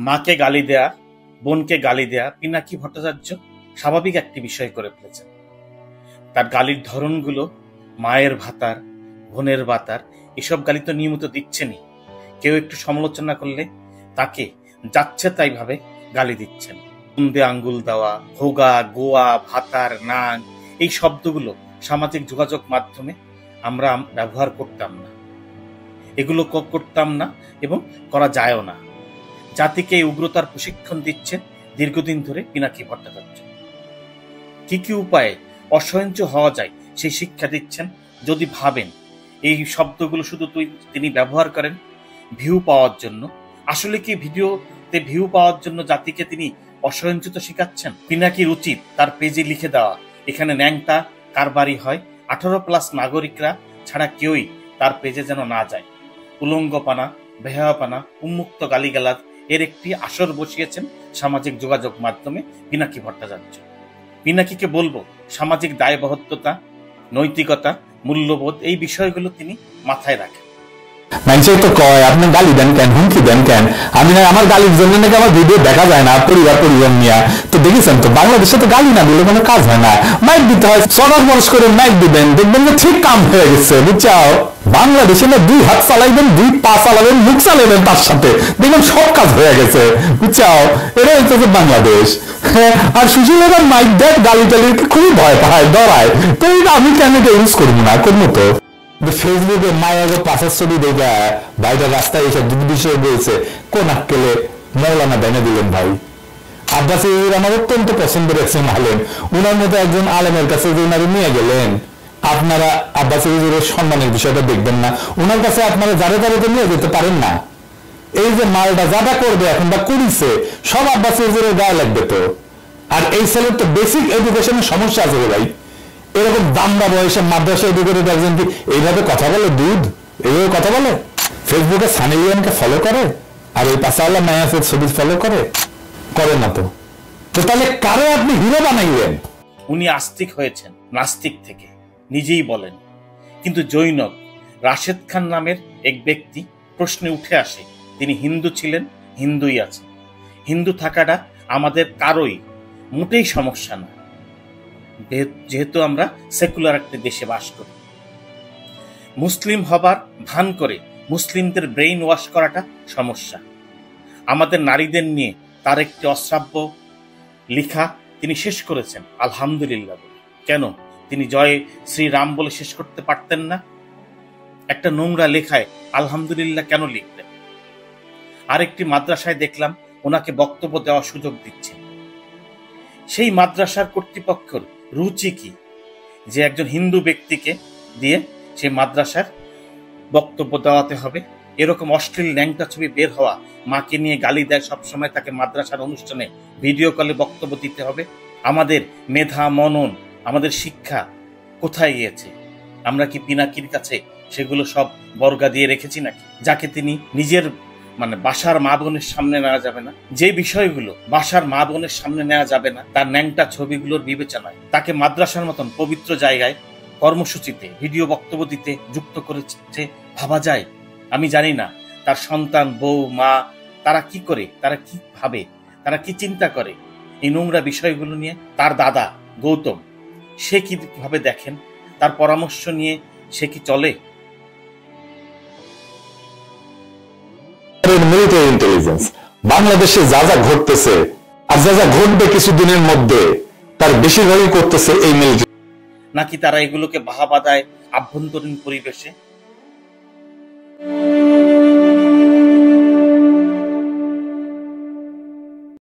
মাকে গালি দেয়া, বোনকে গালি দেয়া পিনাকি ভট্টাচার্য স্বাভাবিক একটি বিষয় করে ফেলেছেন। তার গালির ধরনগুলো মায়ের ভাতার, বোনের ভাতার এসব গালি তো নিয়মিত দিচ্ছেনই। কেউ একটু সমালোচনা করলে তাকে যাচ্ছে তাই ভাবে গালি দিচ্ছেন। কুন্দে আঙ্গুল দেওয়া, হোগা, গোয়া, ভাতার, নাং এই শব্দগুলো সামাজিক যোগাযোগ মাধ্যমে আমরা ব্যবহার করতাম না, এগুলো করতাম না এবং করা যায়ও না। জাতিকে এই উগ্রতার প্রশিক্ষণ দিচ্ছেন দীর্ঘদিন ধরে পিনাকি ভট্টাচার্য। কি কি উপায়ে অসহিষ্ণু হওয়া যায় সেই শিক্ষা দিচ্ছেন। যদি ভাবেন এই শব্দগুলো শুধু তিনি ব্যবহার করেন ভিউ পাওয়ার জন্য, আসলে কি ভিডিওতে ভিউ পাওয়ার জন্য জাতিকে তিনি অসহিষ্ণুতা শেখাচ্ছেন? পিনাকির উচিত তার পেজে লিখে দেওয়া, এখানে ন্যাংটা কারবারি হয়, 18+ নাগরিকরা ছাড়া কেউই তার পেজে যেন না যায়। উলঙ্গপানা, বেহায়াপানা, উন্মুক্ত গালিগালাজ এর একটি আসর বসিয়েছেন সামাজিক যোগাযোগ মাধ্যমে পিনাকি ভট্টাচার্য। পিনাকিকে বলবো, সামাজিক দায়বদ্ধতা, নৈতিকতা, মূল্যবোধ এই বিষয়গুলো তিনি মাথায় রাখেন। মানুষের তো কয় আপনি গালি দেন কেন, হুমকি দেন কেন? আমি না আমার গালির জন্য নাকি আমার ভিডিও দেখা যায় না পরিবার নিয়ে। তো দেখেছেন তো বাংলাদেশে তো গালি না দিলে কোনো কাজ হয় না, মাইক দিতে হয়, সরস মরস করে মাইক দিবেন, দেখবেন যে ঠিক কাম হয়ে গেছে। বুঝছাও, বাংলাদেশে না 2 হাত চালাইবেন, 2 পা চালাবেন, মুখ চালাবেন তার সাথে, দেখবেন সব কাজ হয়ে গেছে। বুঝছাও, এটা হচ্ছে বাংলাদেশ। আর সুশীলের মাইক দেখ গালি টালির খুবই ভয় পায়, ডরায়। তো আমি কেন এটা ইউজ করবো না, করবো তো। ফেসবুকে মায়ের পাশের ছবি দেখা ভাইটা রাস্তায় এসে দুধ বিষয় বলছে, কোন আক্কেলে মৌলানা বেনে দিলেন ভাই। আব্বাস আমার অত্যন্ত পছন্দের একজন আলেম, উনার মতো একজন আলেমের কাছে যে উনারে নিয়ে গেলেন, আপনারা আব্বাস হুজুরের সম্মানের বিষয়টা দেখবেন না? উনার কাছে আপনারা যারে তো নিয়ে যেতে পারেন না। এই যে মালটা যাটা করবে এখন বা করিছে সব আব্বাস হুজুরের গায়ে লাগবে তো। আর এই ছেলের তো বেসিক এডুকেশনের সমস্যা আছে ভাই। এরকম দামদা বয়সে মাদ্রাসা এডুকেটেড একজন কি এইভাবে কথা বলে? দুধ এইভাবে কথা বলে? ফেসবুকে সানি লিওনকে ফলো করে আর এই পাশাওয়ালা মায়াসের ছবি ফলো করে না তো। তাহলে কারে আপনি হিরো বানাইলেন? উনি আস্তিক হয়েছেন নাস্তিক থেকে, নিজেই বলেন। কিন্তু জৈনক রাশেদ খান নামের এক ব্যক্তি প্রশ্নে উঠে আসে, তিনি হিন্দু ছিলেন, হিন্দুই আছেন। হিন্দু থাকাটা আমাদের কারোই মোটেই সমস্যা না, যেহেতু আমরা সেকুলার একটি দেশে বাস করি। মুসলিম হবার ভান করে মুসলিমদের ব্রেইন ওয়াশ করাটা সমস্যা। আমাদের নারীদের নিয়ে তার একটি অশ্রাব্য লেখা তিনি শেষ করেছেন আলহামদুলিল্লাহ বলে। কেন তিনি জয় শ্রীরাম বলে শেষ করতে পারতেন না? একটা নোংরা লেখায় আলহামদুলিল্লাহ কেন লিখতেন? আরেকটি মাদ্রাসায় দেখলাম ওনাকে বক্তব্য দেওয়ার সুযোগ দিচ্ছে। সেই মাদ্রাসার কর্তৃপক্ষের রুচি কি যে একজন হিন্দু ব্যক্তিকে দিয়ে সেই মাদ্রাসার বক্তব্য দেওয়াতে হবে? এরকম অশ্লীল ন্যাংটা ছবি বের হওয়া, মাকে নিয়ে গালি দেয় সবসময়, তাকে মাদ্রাসার অনুষ্ঠানে ভিডিও কলে বক্তব্য দিতে হবে? আমাদের মেধা, মনন, আমাদের শিক্ষা কোথায় গিয়েছে? আমরা কি পিনাকির কাছে সেগুলো সব বর্গা দিয়ে রেখেছি নাকি? যাকে তিনি নিজের বাসার মা বোনের সামনে নেওয়া যাবে না, যে বিষয়গুলো বাসার মা বোনের সামনে নেওয়া যাবে না, তার ন্যাংটা ছবিগুলোর বিবেচনায় তাকে মাদ্রাসার মতন পবিত্র জায়গায় কর্মসূচিতে ভিডিও বক্তব্য দিতে যুক্ত করেছে ভাবা যায়? আমি জানি না তার সন্তান, বউ, মা তারা কি করে, তারা কি ভাবে, তারা কি চিন্তা করে এই নোংরা বিষয়গুলো নিয়ে। তার দাদা গৌতম সে কিভাবে দেখেন, তার পরামর্শ নিয়ে সে কি চলে? মিলিটারি ইন্টেলিজেন্স বাংলাদেশে যা যা ঘটতেছে আর যা যা ঘটবে কিছুদিনের মধ্যে তার বেশিরভাগই করতেছে এই মিলিটারি। নাকি তারা এগুলোকে বাহাবা দেয় আভ্যন্তরীণ পরিবেশে?